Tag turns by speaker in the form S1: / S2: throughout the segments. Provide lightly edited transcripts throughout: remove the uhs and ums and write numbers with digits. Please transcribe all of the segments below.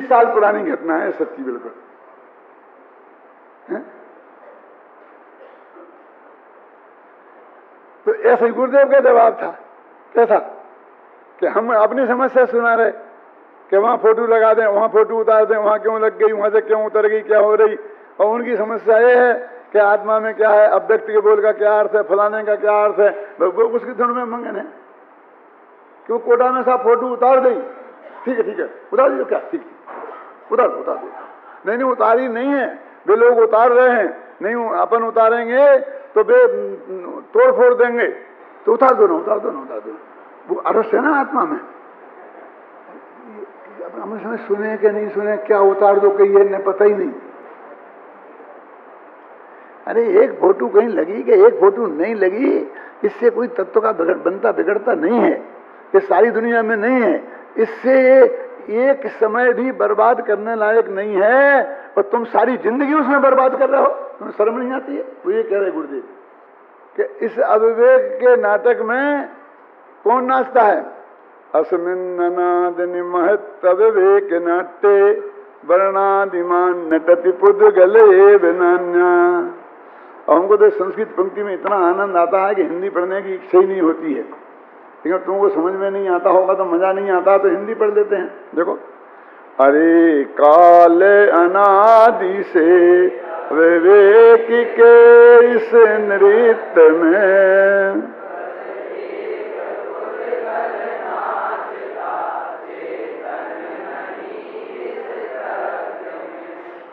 S1: साल पुरानी घटना है, सच्ची बिल्कुल है? तो ऐसे ही गुरुदेव का जवाब था। कैसा कि हम अपनी समस्या सुना रहे कि वहां फोटो लगा दें, वहां फोटो उतार दें, वहां क्यों लग गई, वहां से क्यों उतर गई, क्या हो रही। और उनकी समस्या ये है कि आत्मा में क्या है, अव्यक्त के बोल का क्या अर्थ है, फलाने का क्या अर्थ है, वो उसकी धुन में मंगन है कि वो कोटा में साहब फोटो उतार दी। ठीक है उतार दीजिए, क्या ठीक उतार दो। नहीं उतारी नहीं है, वे लोग उतार रहे हैं, नहीं अपन उतारेंगे तो वे तोड़ फोड़ देंगे, तो उतार दो ना। वो अरस है ना आत्मा में। हमने समझ सुने कि नहीं सुने, क्या उतार दो कही है, पता ही नहीं। अरे एक फोटो कहीं लगी कि एक फोटो नहीं लगी, इससे कोई तत्व का बनता बिगड़ता नहीं है, ये सारी दुनिया में नहीं है। इससे एक समय भी बर्बाद करने लायक नहीं है, और तुम सारी जिंदगी उसमें बर्बाद कर रहे हो, तुम्हें शर्म नहीं आती है। वो ये कह रहे गुरुदेव कि इस अविवेक के नाटक में कौन नाचता है? अस्मिन् अनादि महत् अविवेक नाट्ये वर्णादिमान नटति पुद्गले विनान्या। और हमको तो संस्कृत पंक्ति में इतना आनंद आता है कि हिंदी पढ़ने की इच्छा ही नहीं होती है, लेकिन तुमको समझ में नहीं आता होगा तो मजा नहीं आता, तो हिंदी पढ़ लेते हैं। देखो, अरे काल अनादि से विवेक के इस नृत्य में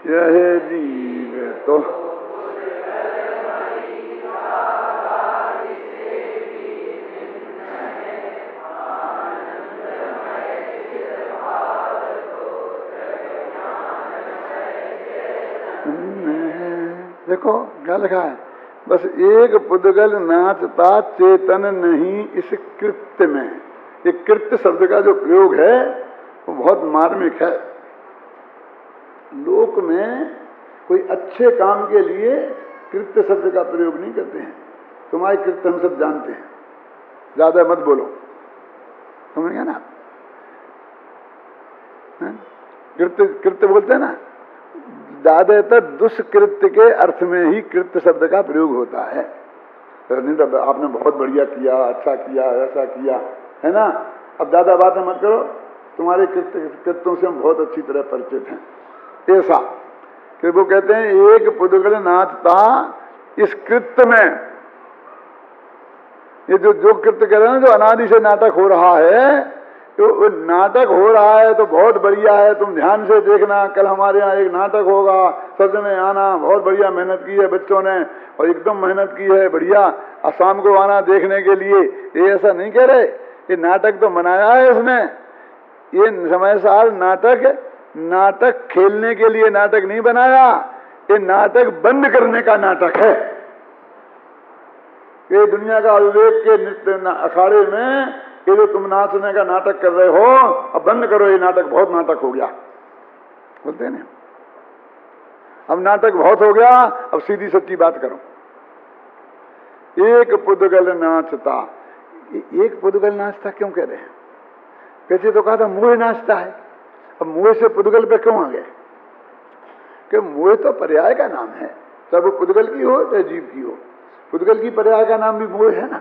S1: यह जीव तो देखो क्या लिखा है, बस एक पुद्गल नाचता चेतन नहीं इस कृत्य में। ये कृत्य शब्द का जो प्रयोग है वो बहुत मार्मिक है। लोक में कोई अच्छे काम के लिए कृत्य शब्द का प्रयोग नहीं करते हैं। तुम्हारे कृत्य हम सब जानते हैं, ज्यादा मत बोलो, समझ गया ना? कृत्य बोलते हैं ना, ज्यादातर दुष्कृत्य के अर्थ में ही कृत्य शब्द का प्रयोग होता है। नहीं तो आपने बहुत बढ़िया किया, अच्छा किया, ऐसा किया, है ना। अब ज्यादा बातें मत करो, तुम्हारे कृत्यों से हम बहुत अच्छी तरह परिचित हैं। ऐसा कि वो कहते हैं एक पुद्गल नाचता इस कृत्य में। ये जो कृत्य कह रहे हैं, जो अनादि से नाटक हो रहा है, तो नाटक हो रहा है तो बहुत बढ़िया है, तुम ध्यान से देखना। कल हमारे यहाँ एक नाटक होगा, सब जने आना, बहुत बढ़िया मेहनत की है बच्चों ने, और एकदम मेहनत की है बढ़िया, और शाम को आना देखने के लिए। ये ऐसा नहीं कह रहे, ये नाटक तो मनाया है इसने। ये समय साल नाटक खेलने के लिए नाटक नहीं बनाया, ये नाटक बंद करने का नाटक है। ये दुनिया का अविवेक के नृत्य अखाड़े में ये जो तुम नाचने का नाटक कर रहे हो, अब बंद करो ये नाटक, बहुत नाटक हो गया, बोलते हैं ना। अब नाटक बहुत हो गया, अब सीधी सच्ची बात करो। एक पुद्गल नाचता, एक पुद्गल नाचता क्यों कह रहे हैं? कैसे तो कहा था मोह नाचता है, अब मोह से पुद्गल पे क्यों आ गए? कि मोह तो पर्याय का नाम है, चाहे वो पुद्गल की हो चाहे जीव की हो। पुद्गल की पर्याय का नाम भी मोह है ना,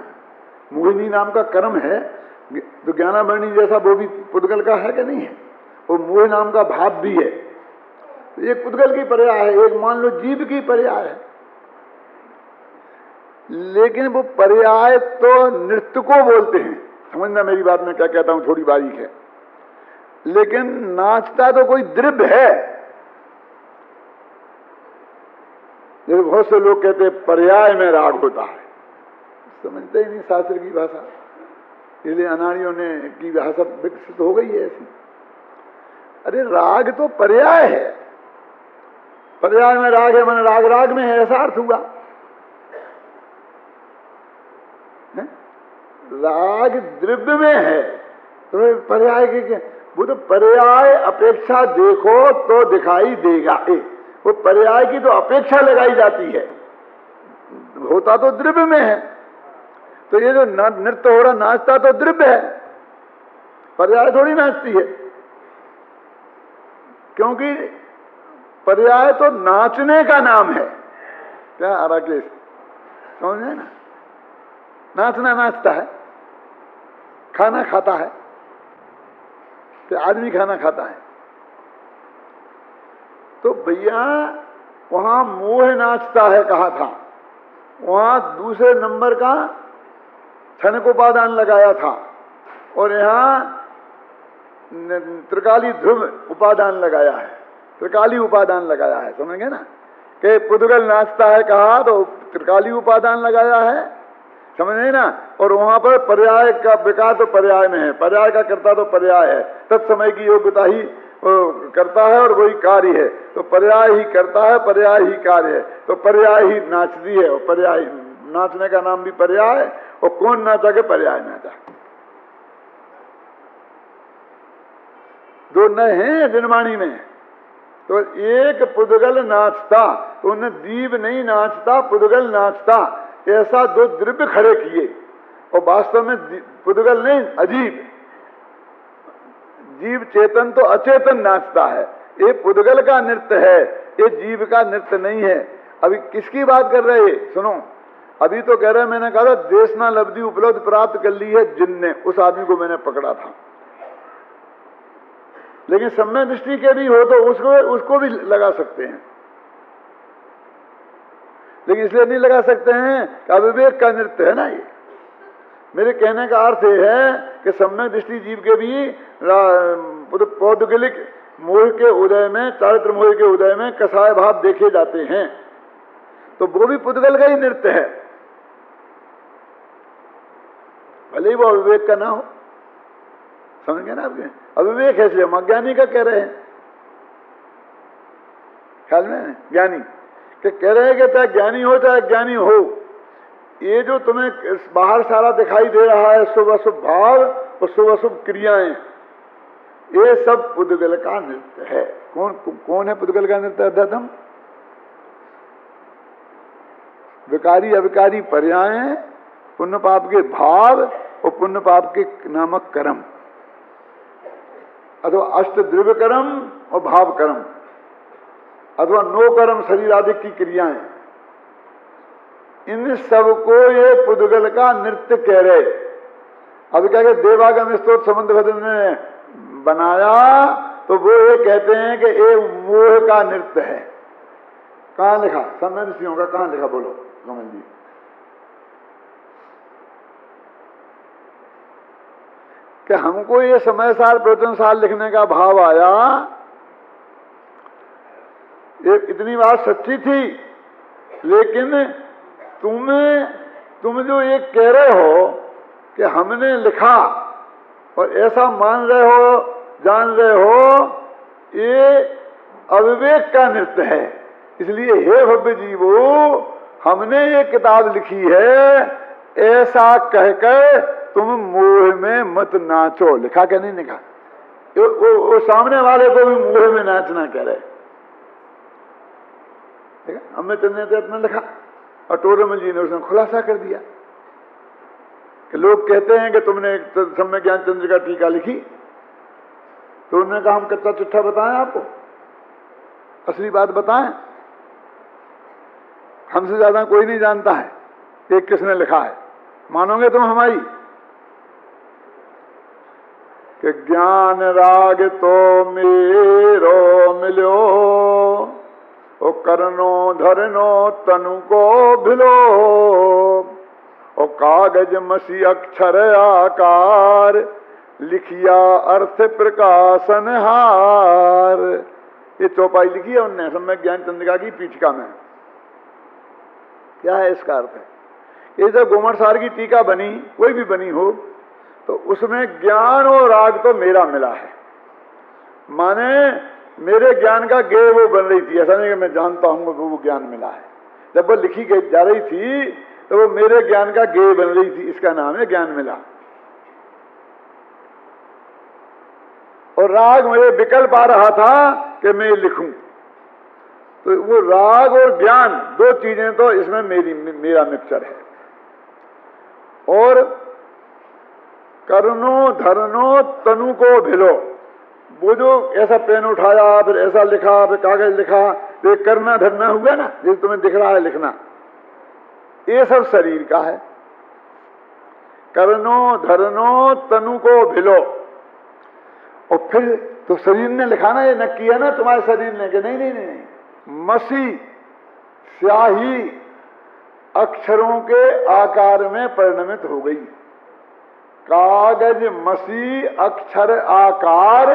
S1: मोहिनी नाम का कर्म है, तो ज्ञानामणि जैसा वो भी पुद्गल का है कि नहीं है? वो मोह नाम का भाव भी है। एक पुद्गल की पर्याय है, एक मान लो जीव की पर्याय है। लेकिन वो पर्याय तो नृत्य को बोलते हैं, समझना मेरी बात में क्या कहता हूं, थोड़ी बारीक है। लेकिन नाचता तो कोई द्रव्य है। जैसे बहुत से लोग कहते हैं पर्याय में राग होता है, समझते ही नहीं शास्त्र की भाषा, इसलिए अनाड़ियों ने की भाषा विकसित हो गई है ऐसी। अरे राग तो पर्याय है, पर्याय में राग है, मन राग राग में है, ऐसा अर्थ हुआ। राग द्रव्य में है, तो पर्याय के वो तो पर्याय अपेक्षा देखो तो दिखाई देगा। वो पर्याय की तो अपेक्षा लगाई जाती है, होता तो द्रव्य में है। तो ये जो नृत्य हो रहा, नाचता तो द्रव्य है, पर्याय थोड़ी नाचती है। क्योंकि पर्याय तो नाचने का नाम है। क्या राकेश समझे ना? नाचना नाचता है, खाना खाता है, तो आदमी खाना खाता है। तो भैया वहां मोह नाचता है कहा था, वहां दूसरे नंबर का क्षणिकोपादान लगाया था, और यहां त्रिकाली ध्रुव उपादान लगाया है, त्रिकाली उपादान लगाया है। समझ गए ना कि पुद्गल नाचता है कहा तो त्रिकाली उपादान लगाया है, समझ गए ना। और वहां पर पर्याय का विकार तो पर्याय में है, पर्याय का कर्ता तो पर्याय है, तत्समय की योग्यता ही करता है और वही कार्य है। तो पर्याय ही करता है, पर्याय ही कार्य है, तो पर्याय ही नाचती है। और पर्याय नाचने का नाम भी पर्याय है। और कौन नाचा के पर्याय नाचा, दो नए हैं निर्माणी में। तो एक पुद्गल नाचता, तो उन्हें दीप नहीं नाचता, पुद्गल नाचता, ऐसा दो द्रव्य खड़े किए। और वास्तव में पुद्गल नहीं, अजीब जीव चेतन तो अचेतन नाचता है। ये पुद्गल का नृत्य है, ये जीव का नृत्य नहीं है। अभी किसकी बात कर रहे हैं सुनो, अभी तो कह रहे मैंने कहा था देशना लब्धि उपलब्ध प्राप्त कर ली है जिनने, उस आदमी को मैंने पकड़ा था। लेकिन सम्यक दृष्टि के भी हो तो उसको भी लगा सकते हैं, लेकिन इसलिए नहीं लगा सकते हैं कि अविवेक का नृत्य है ना ये। मेरे कहने का अर्थ ये है कि सम्यक दृष्टि जीव के भी पौद्गलिक मोह के उदय में, चारित्र मोह के उदय में कसाय भाव देखे जाते हैं, तो वो भी पुद्गल का ही नृत्य है, भले ही वो अविवेक का ना हो। समझ गए ना आपके? अविवेक है इसलिए हम अज्ञानी का कह रहे हैं, ख्याल में ज्ञानी कि कह रहे हैं कि चाहे ज्ञानी हो चाहे अज्ञानी हो, ये जो तुम्हें बाहर सारा दिखाई दे रहा है शुभ अशुभ भाव और शुभ अशुभ क्रियाएं, ये सब पुद्गल का नृत्य है। कौन है पुद्गल का नृत्य? अध्यात्म, विकारी अविकारी पर्याय, पुण्य पाप के भाव और पुण्य पाप के नामक कर्म, अथवा अष्ट द्रव्य कर्म और भाव कर्म, अथवा नो कर्म शरीर आदि की क्रियाएं, इन सबको ये पुद्गल का नृत्य कह रहे। अब क्या कहते, देवागम स्तोत्र संबंध भद्र ने बनाया तो वो ये कहते हैं कि ये मोह का नृत्य है। कहां लिखा? सम्यक दृष्टियों का कहां लिखा? बोलो कमल जी। कि हमको ये समय सार प्रवचन सार लिखने का भाव आया, ये इतनी बात सच्ची थी, लेकिन तुम जो ये कह रहे हो कि हमने लिखा और ऐसा मान रहे हो, जान रहे हो, ये अविवेक का नृत्य है। इसलिए हे भव्य जीवो, हमने ये किताब लिखी है, ऐसा कहकर तुम मोह में मत नाचो। लिखा क्या नहीं लिखा? वो सामने वाले को भी मोह में नाचना कह रहे। हमने चंद्र इतना लिखा और टोरमल जी ने उसने खुलासा कर दिया कि लोग कहते हैं कि तुमने सम्यक ज्ञान चंद्र का टीका लिखी, तो उन्होंने कहा हम कच्चा चिट्ठा बताएं आपको, असली बात बताएं। हमसे ज्यादा कोई नहीं जानता है कि किसने लिखा है, मानोगे तुम हमारी? कि ज्ञान राग तो मेरो मिलो, ओ करनो धरनो तनु को भिलो, ओ कागज मसी अक्षर आकार, लिखिया अर्थ प्रकाशन हार। ये चौपाई लिखी है उनने सम्यक ज्ञान चंद्रिका की पीठिका में। क्या है इसका अर्थ? है ये जब गोमरसार की टीका बनी, कोई भी बनी हो, तो उसमें ज्ञान और राग तो मेरा मिला है, माने मेरे ज्ञान का गेय वो बन रही थी। ऐसा नहीं कि मैं जानता हूं वो ज्ञान मिला है। जब वो लिखी जा रही थी तो वो मेरे ज्ञान का गेय बन रही थी, इसका नाम है ज्ञान मिला। और राग मुझे विकल्प आ रहा था कि मैं लिखूं, तो वो राग और ज्ञान दो चीजें तो इसमें मेरा मिक्सचर है। और करनो धरनो तनु को भिलो, वो जो ऐसा पेन उठाया, फिर ऐसा लिखा, फिर कागज लिखा, तो ये करना धरना हुआ ना, जैसे तुम्हें दिख रहा है लिखना, ये सब शरीर का है। करनो धरनो तनु को भिलो, और फिर तो शरीर ने लिखा ना, ये नक्की है ना तुम्हारे शरीर ने कि नहीं नहीं नहीं। मसी स्याही अक्षरों के आकार में परिणमित हो गई। कागज मसी अक्षर आकार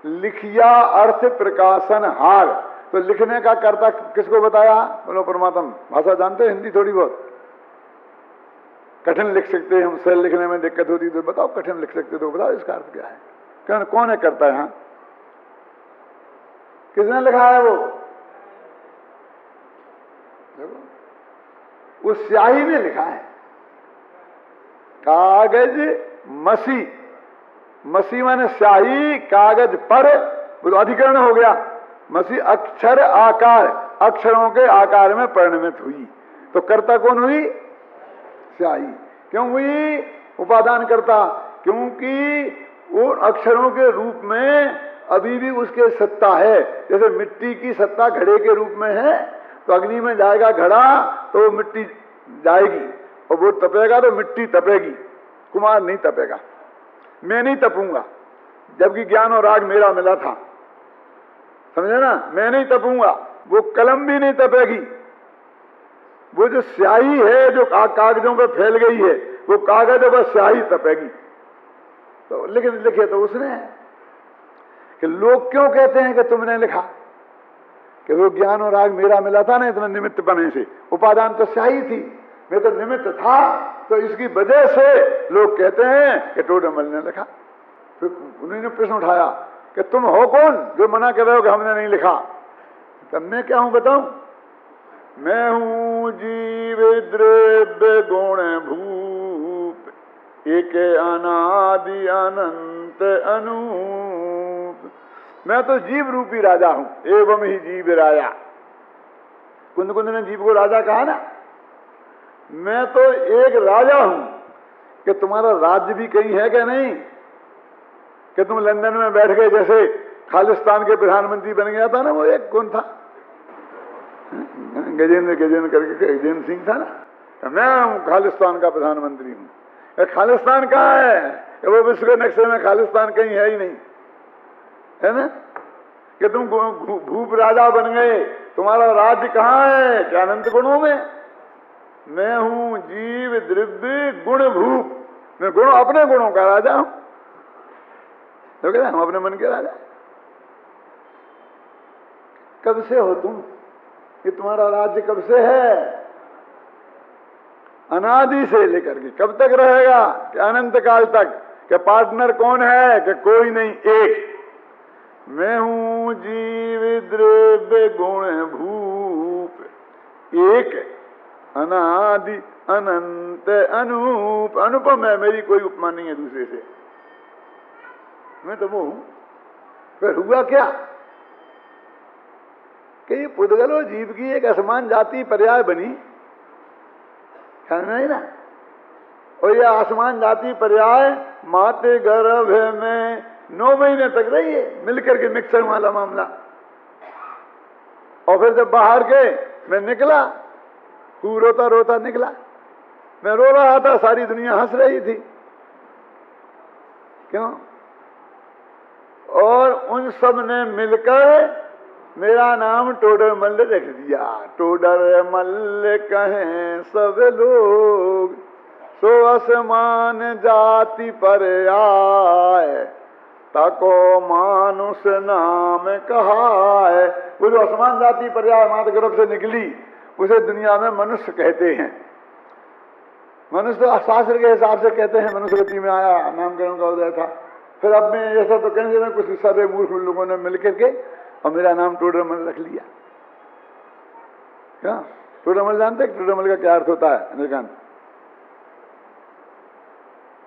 S1: लिखिया अर्थ प्रकाशन हार। तो लिखने का कर्ता किसको बताया? बोलो परमात्मा। भाषा जानते हो हिंदी थोड़ी बहुत? कठिन लिख सकते हैं हम, सरल लिखने में दिक्कत होती तो बताओ, कठिन लिख सकते तो बताओ इसका अर्थ क्या है? कौन है करता है? यहाँ किसने लिखा है? वो देखो, वो स्याही ने लिखा है। कागज मसी, मसी माने स्याही, कागज पर, वो तो अधिकरण हो गया। मसी अक्षर आकार, अक्षरों के आकार में परिणमित हुई। तो कर्ता कौन हुई? स्याही। क्यों हुई? उपादान करता, क्योंकि वो अक्षरों के रूप में अभी भी उसके सत्ता है। जैसे मिट्टी की सत्ता घड़े के रूप में है, तो अग्नि में जाएगा घड़ा तो वो मिट्टी जाएगी, और वो तपेगा तो मिट्टी तपेगी, कुमार नहीं तपेगा। मैं नहीं तपूंगा, जबकि ज्ञान और राग मेरा मिला था, समझे ना? मैं नहीं तपूंगा, वो कलम भी नहीं तपेगी। वो जो स्याही है जो कागजों पे फैल गई है, वो कागज बस स्याही तपेगी। तो लेकिन लिखे तो उसने है। कि लोग क्यों कहते हैं कि तुमने लिखा? कि वो ज्ञान और राग मेरा मिला था ना, इतना निमित्त बने से। उपादान तो स्याही थी, मैं तो निमित्त था, तो इसकी वजह से लोग कहते हैं कि टोडरमल ने लिखा। फिर उन्होंने प्रश्न उठाया कि तुम हो कौन जो मना कर रहे हो कि हमने नहीं लिखा? तब मैं क्या हूं बताऊं? मैं हूं जीव द्रव्य गुण भूप, एक अनादि अनंत अनूप। मैं तो जीव रूपी राजा हूं, एवं ही जीव राजा। कुंद कुंद ने जीव को राजा कहा ना। मैं तो एक राजा हूं। कि तुम्हारा राज्य भी कहीं है क्या? नहीं। कि तुम लंदन में बैठ गए, जैसे खालिस्तान के प्रधानमंत्री बन गया था ना, वो एक कौन था? गजेंद्र करके गजेंद्र सिंह था ना। मैं खालिस्तान का प्रधानमंत्री हूं। खालिस्तान कहाँ है? वो विश्व के नक्शे में खालिस्तान कहीं है ही नहीं, है ना? कि तुम भूप राजा बन गए, तुम्हारा राज्य कहाँ है? क्या अनंत गुणों में? मैं हूं जीव द्रव्य गुण भूप, मैं गुण अपने गुणों का राजा हूं। तो कहते हम अपने मन के राजा। कब से हो तुम? ये तुम्हारा राज्य कब से है? अनादि से लेकर के कब तक रहेगा? कि अनंत काल तक। कि पार्टनर कौन है? कि कोई नहीं, एक। मैं हूं जीव द्रव्य गुण भूप, एक अनादि अनंत अनूप। अनुपम है, मेरी कोई उपमा नहीं है दूसरे से। मैं तो वो हूं। फिर हुआ क्या? कि ये पुद्गलो जीव की एक असमान जाति पर्याय बनी, नहीं ना? और ये आसमान जाति पर्याय माते गर्भ में 9 महीने तक रही है, मिलकर के मिक्सर वाला मामला। और फिर जब बाहर गए, मैं निकला, तू रोता रोता निकला। मैं रो रहा था, सारी दुनिया हंस रही थी। क्यों? और उन सब ने मिलकर मेरा नाम टोडरमल रख दिया। टोडरमल कहें सब लोग, सो आसमान जाति पर आए, ताको मानुष नाम कहाए। वो जो आसमान जाति पर आए, माता गर्भ से निकली, उसे दुनिया में मनुष्य कहते हैं। मनुष्य तो शास्त्र के हिसाब से कहते हैं मनुष्यवती में आया, नामकरण का उदय था। फिर अब में ऐसा तो कहने से कुछ सारे मूर्ख लोगों ने मिलकर के और मेरा नाम टोडरमल रख लिया। क्या टोडरमल जानते? टोडरमल का क्या अर्थ होता है? अनिकांत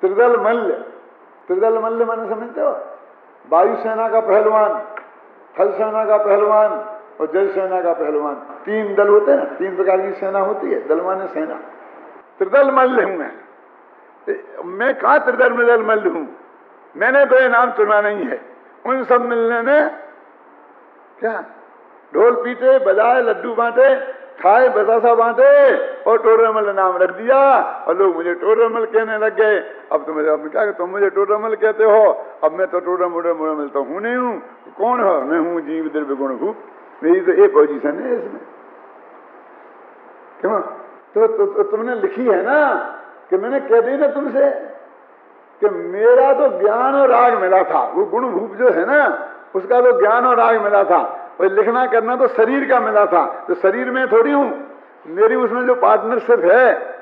S1: त्रिदल मल्ल। त्रिदल मल्ल माने समझते हो? वायुसेना का पहलवान, थल सेना का पहलवान और जल सेना का पहलवान। 3 दल होते हैं ना, 3 प्रकार की सेना होती है। दल माने सेना। त्रिदल मल्ल हूं मैं कहा त्रिदल मल्ल हूं? मैंने तो ये नाम चुना नहीं है, उन सब मिलने में क्या, ढोल पीटे, बजाए, लड्डू बांटे, खाए, बतासा बांटे और टोडरमल नाम रख दिया और लोग मुझे टोडरमल कहने लग गए। अब क्या, तुम मुझे टोडरमल कहते हो, अब मैं तो टोडरमल तो हूं नहीं हूं, कौन हो? मैं हूं जीव द्रव्य गुण भूप, मेरी तो एक पोजीशन है इसमें। क्यों? तो तुमने लिखी है ना कि मैंने कह दी ना तुमसे कि मेरा तो ज्ञान और राग मिला था, वो गुण भूप जो है ना उसका तो ज्ञान और राग मिला था, और लिखना करना तो शरीर का मिला था। तो शरीर में थोड़ी हूं, मेरी उसमें जो पार्टनरशिप है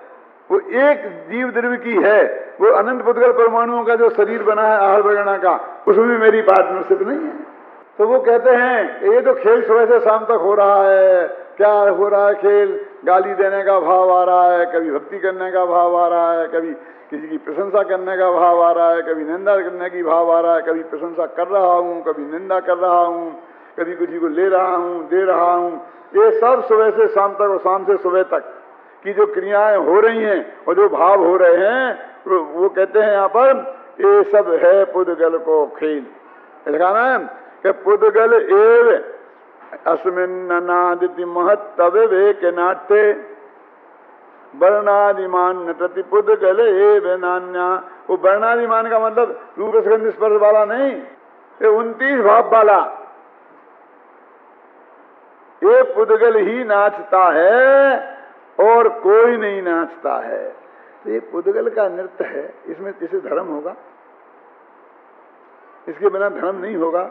S1: वो एक जीव द्रव्य की है, वो अनंत पुद्गल परमाणुओं का जो शरीर बना है आहार वगैरह का, उसमें मेरी पार्टनरशिप नहीं है। तो वो कहते हैं कि ये तो खेल सुबह से शाम तक हो रहा है, क्या हो रहा है खेल, गाली देने का भाव आ रहा है, कभी भक्ति करने का भाव आ रहा है, कभी किसी की प्रशंसा करने का भाव आ रहा है, कभी निंदा करने की भाव आ रहा है, कभी प्रशंसा कर रहा हूँ, कभी निंदा कर रहा हूँ, कभी किसी को ले रहा हूँ, दे रहा हूँ। ये सब सुबह से शाम तक और शाम से सुबह तक की जो क्रियाएं हो रही हैं और जो भाव हो रहे हैं, वो कहते हैं यहाँ पर ये सब है पुद्गल को खेल। लिखा ना कि पुद्गल एव अस्मिन्नादिति महत्तव वेक नाट्य वर्णादिमान नटति पुद्गल एव नान्या। वो वर्णादिमान का मतलब रूप रसगंध स्पर्श वाला नहीं, ये 29 भाव वाला, ये पुद्गल ही नाचता है और कोई नहीं नाचता है। तो ये पुद्गल का नृत्य है, इसमें किसी धर्म होगा, इसके बिना धर्म नहीं होगा।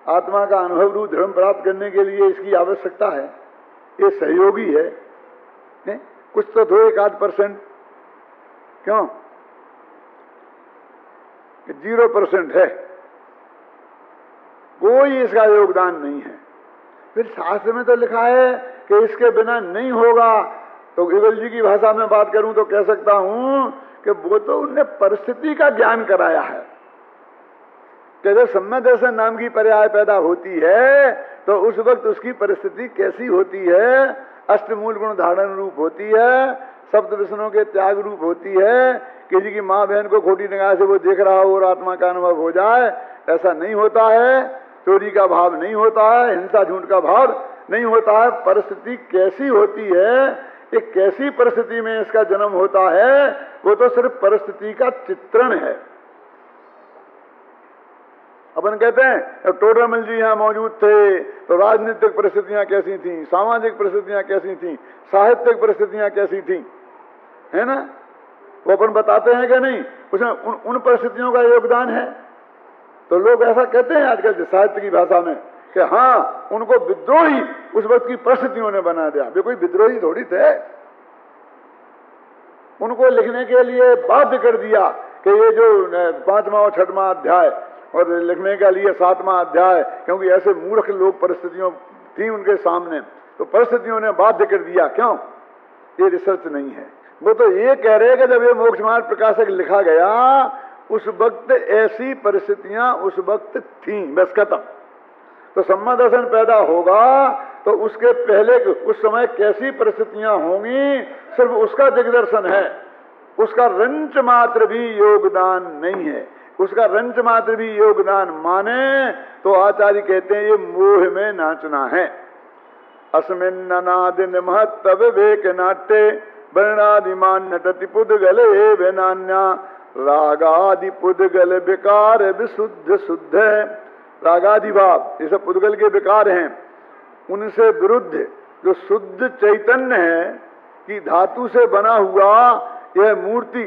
S1: आत्मा का अनुभव रूप धर्म प्राप्त करने के लिए इसकी आवश्यकता है, ये सहयोगी है। कुछ तो दो 1-8%, क्यों 0% है, कोई इसका योगदान नहीं है। फिर शास्त्र में तो लिखा है कि इसके बिना नहीं होगा। तो इगल जी की भाषा में बात करूं तो कह सकता हूं कि वो तो उनने परिस्थिति का ज्ञान कराया है कि जब सम्यक दर्शन नाम की पर्याय पैदा होती है तो उस वक्त उसकी परिस्थिति कैसी होती है, अष्टमूल गुण धारण रूप होती है, सप्त विष्णुओं के त्याग रूप होती है। किसी की माँ बहन को खोटी निगाह से वो देख रहा हो और आत्मा का अनुभव हो जाए, ऐसा नहीं होता है। चोरी का भाव नहीं होता है, हिंसा झूठ का भाव नहीं होता है। परिस्थिति कैसी होती है, ये कैसी परिस्थिति में इसका जन्म होता है, वो तो सिर्फ परिस्थिति का चित्रण है। अपन कहते हैं टोडरमल जी यहाँ मौजूद थे तो राजनीतिक परिस्थितियां कैसी थी, सामाजिक परिस्थितियां कैसी थी, साहित्यिक परिस्थितियां कैसी थी, है ना, वो अपन बताते हैं कि नहीं, उसमें उन परिस्थितियों का योगदान है। तो लोग ऐसा कहते हैं आजकल साहित्य की भाषा में कि हाँ उनको विद्रोही उस वक्त की परिस्थितियों ने बना दिया। वे कोई विद्रोही थोड़ी थे, उनको लिखने के लिए बाध्य कर दिया कि ये जो 5वां और 6वां अध्याय और लिखने के लिए 7वां अध्याय, क्योंकि ऐसे मूर्ख लोग परिस्थितियों थी उनके सामने, तो परिस्थितियों ने बाध्य कर दिया। क्यों? ये रिसर्च नहीं है। वो तो ये कह रहे हैं कि जब ये मोक्ष मार्ग प्रकाशक लिखा गया उस वक्त ऐसी परिस्थितियां उस वक्त थी, बस खत्म। तो सम्यक दर्शन पैदा होगा तो उसके पहले उस समय कैसी परिस्थितियां होंगी सिर्फ उसका दिग्दर्शन है, उसका रंच मात्र भी योगदान नहीं है। उसका रंच मात्र भी योगदान माने तो आचार्य कहते हैं ये मोह में नाचना है। अस्मिन्नादिन महत्तव वेक नाट्य वर्णादिमान नटति पुद्गल एव नान्या रागादि पुद्गल विकार विशुद्ध शुद्ध। रागादि भाव ये सब पुद्गल के विकार हैं, उनसे विरुद्ध जो शुद्ध चैतन्य है कि धातु से बना हुआ यह मूर्ति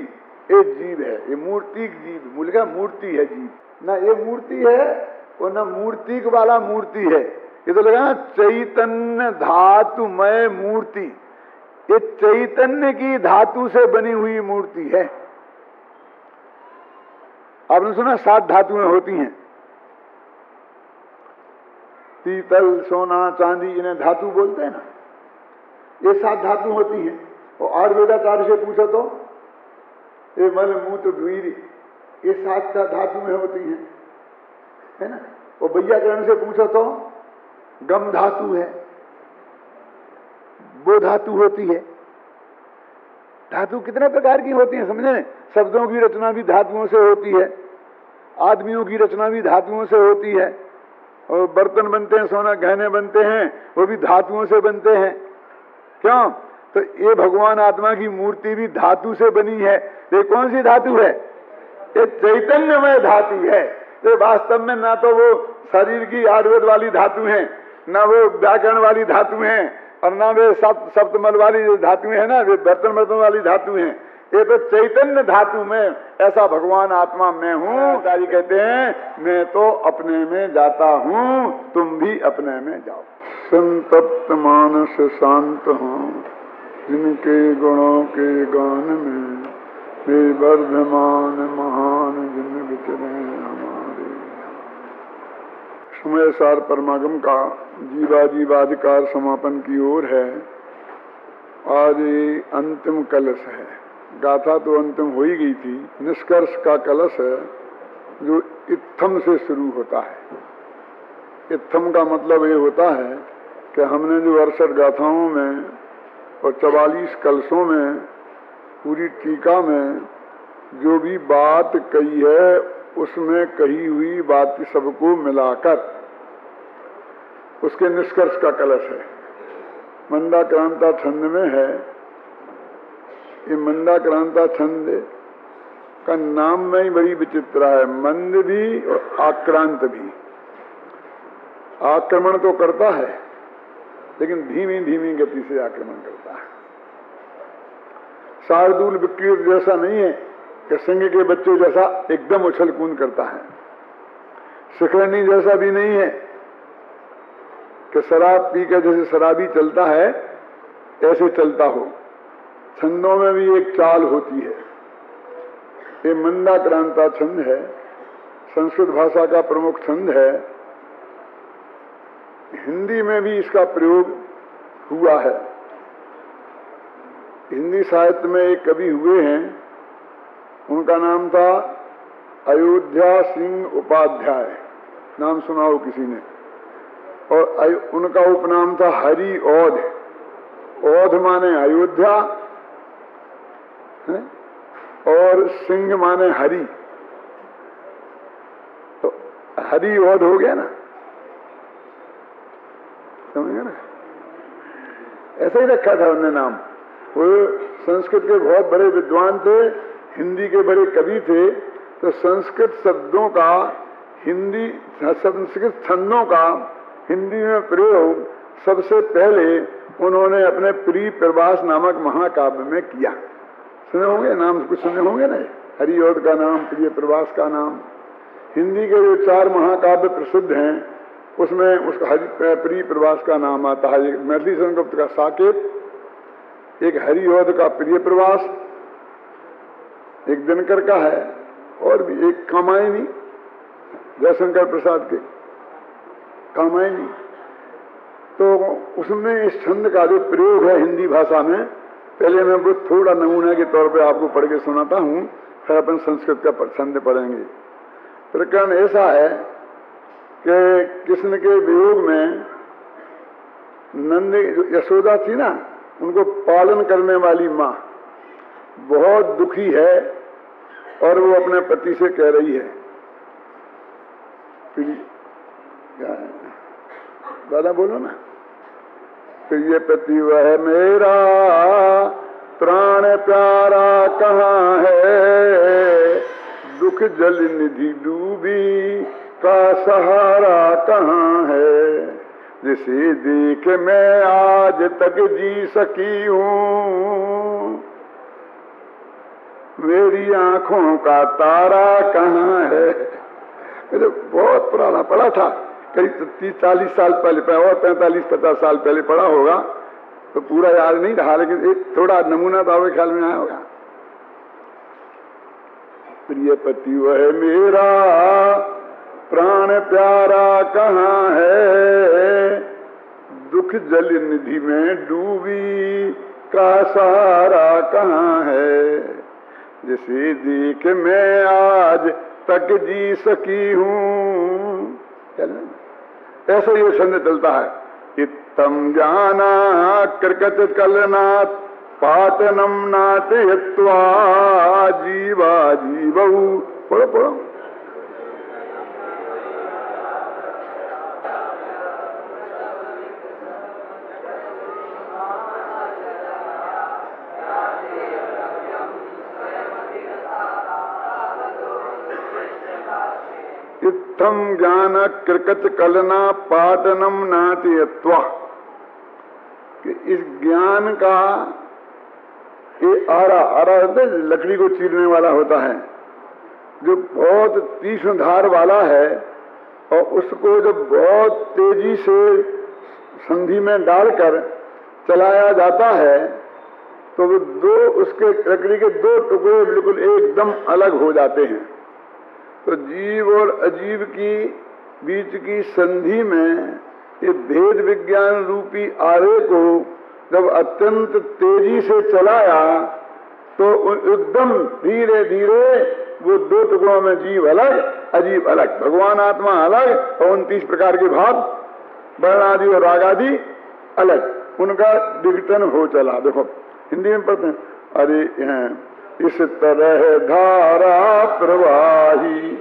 S1: एक जीव है। ये मूर्ति जीव, मूल का मूर्ति है जीव, ना ये मूर्ति है और ना मूर्तिक वाला मूर्ति है। ये तो लगा चैतन्य धातुमय मूर्ति, ये चैतन्य की धातु से बनी हुई मूर्ति है। आपने सुना 7 धातुएं होती हैं, पीतल सोना चांदी, इन्हें धातु बोलते हैं ना। ये 7 धातु होती हैं। और आयुर्वेदाचार्य से पूछो तो ये मल मूत्र द्वीर ये 7 धातु में होती हैं, है ना। और वैयाकरण से पूछो तो गम धातु है, वो धातु होती है। धातु कितने प्रकार की होती है समझे, शब्दों की रचना भी धातुओं से होती है। आदमियों की रचना भी धातुओं से होती है, और बर्तन बनते हैं, सोना गहने बनते हैं, वो भी धातुओं से बनते हैं। क्यों? तो ये भगवान आत्मा की मूर्ति भी धातु से बनी है। ये कौन सी धातु है? ये चैतन्यमय धातु है। ये वास्तव में ना तो वो शरीर की आयुर्वेद वाली धातु है, ना वो व्याकरण वाली धातु है, और ना वे सप्तमल वाली जो धातु है ना, वे बर्तन वाली धातु है। ये तो चैतन्य धातु में ऐसा भगवान आत्मा मैं हूँ। तारी कहते हैं मैं तो अपने में जाता हूँ, तुम भी अपने में जाओ। संतप्त मानस शांत हूँ, जिनके गुणों के गान में वे वर्धमान महान जिन विचरे हमारे। समय सार परमागम का जीवाधिकार समापन की ओर है। आज ये अंतिम कलश है। गाथा तो अंतिम हो ही गई थी। निष्कर्ष का कलश है जो इत्थम से शुरू होता है। इत्थम का मतलब ये होता है कि हमने जो 68 गाथाओं में और 44 कलशों में, पूरी टीका में जो भी बात कही है, उसमें कही हुई बात सबको मिलाकर उसके निष्कर्ष का कलश है। मंदाक्रांता छंद में है। ये मंदाक्रांता छंद का नाम में ही बड़ी विचित्र है। मंद भी और आक्रांत भी। आक्रमण तो करता है, लेकिन धीमी धीमी गति से आक्रमण करता है। शार्दूल विकृत जैसा नहीं है कि सिंह के बच्चे जैसा एकदम उछल कूद करता है। शिखरणी जैसा भी नहीं है कि शराब पी के जैसे शराबी चलता है ऐसे चलता हो। छंदों में भी एक चाल होती है। ये मंदाक्रांता छंद है, संस्कृत भाषा का प्रमुख छंद है। हिंदी में भी इसका प्रयोग हुआ है। हिंदी साहित्य में एक कवि हुए हैं, उनका नाम था अयोध्या सिंह उपाध्याय। नाम सुना हो किसी ने? और उनका उपनाम था हरि औध। औध माने अयोध्या है? और सिंह माने हरि, तो हरि औध हो गया ना, समझे ना? ऐसा ही रखा था उन्होंने नाम। वो संस्कृत के बहुत बड़े विद्वान थे, हिंदी के बड़े कवि थे। तो संस्कृत शब्दों का हिंदी, संस्कृत छंदों का हिंदी में प्रयोग सबसे पहले उन्होंने अपने प्रिय प्रवास नामक महाकाव्य में किया। सुने होंगे नाम, कुछ सुने होंगे ना? हरिऔध का नाम, प्रिय प्रवास का नाम। हिंदी के जो 4 महाकाव्य प्रसिद्ध हैं उसमें उसका प्रिय प्रवास का नाम आता है। एक मैथिली संगुप्त का साकेत, एक हरिऔध का प्रिय प्रवास, एक दिनकर का है, और भी एक कामायनी, जयशंकर प्रसाद के कामायनी। तो उसमें इस छंद का जो प्रयोग है हिंदी भाषा में, पहले मैं वो थोड़ा नमूना के तौर पे आपको पढ़ के सुनाता हूँ, फिर अपन संस्कृत का छंद पढ़ेंगे। प्रकरण ऐसा है कि कृष्ण के वियोग में नंद, यशोदा थी ना, उनको पालन करने वाली माँ बहुत दुखी है, और वो अपने पति से कह रही है, दादा बोलो ना, प्रिय पति वह मेरा प्राण प्यारा कहाँ है, दुख जल निधि डूबी का सहारा कहाँ है, जिसे देख मैं आज तक जी सकी हूँ, मेरी आंखों का तारा कहाँ है। मुझे बहुत पुराना पढ़ा था, करीब 30-40 साल पहले, और 45-50 साल पहले पढ़ा होगा, तो पूरा याद नहीं रहा, लेकिन एक थोड़ा नमूना तो आपके ख्याल में आया होगा। प्रिय पति वह मेरा प्राण प्यारा कहाँ है, दुख जल निधि में डूबी का सहारा कहाँ है, जिसे देख मैं आज तक जी सकी हूँ। ऐसा ये छंद चलता है। इत्थम जाना कृकच कलनाथ पाटनम नाटयत्वा जीवा जीवऊ। पढ़ो पढ़ो।
S2: इत्थम ज्ञान कृकच कलना पाटनम नाट्यत्वा, कि इस ज्ञान का ये आरा लकड़ी को चीरने वाला होता है, जो बहुत तीक्ष्ण धार वाला है, और उसको जब बहुत तेजी से संधि में डालकर चलाया जाता है तो वो दो उसके लकड़ी के दो टुकड़े बिल्कुल एकदम अलग हो जाते हैं। तो जीव और अजीव की बीच की संधि में ये भेद विज्ञान रूपी आरे को जब अत्यंत तेजी से चलाया तो एकदम धीरे धीरे वो दो टुकड़ों में जीव अलग, अजीव अलग, भगवान आत्मा अलग, और 29 प्रकार के भाव वर्ण आदि और राग आदि अलग, उनका विघटन हो चला। देखो हिंदी में पढ़ते हैं, अरे इस तरह धारा प्रवाही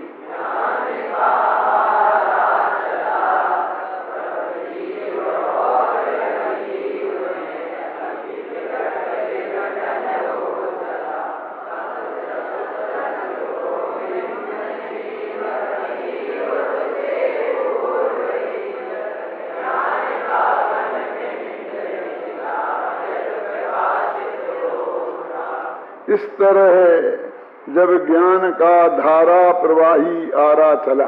S2: इस तरह जब ज्ञान का धारा प्रवाही आरा चला,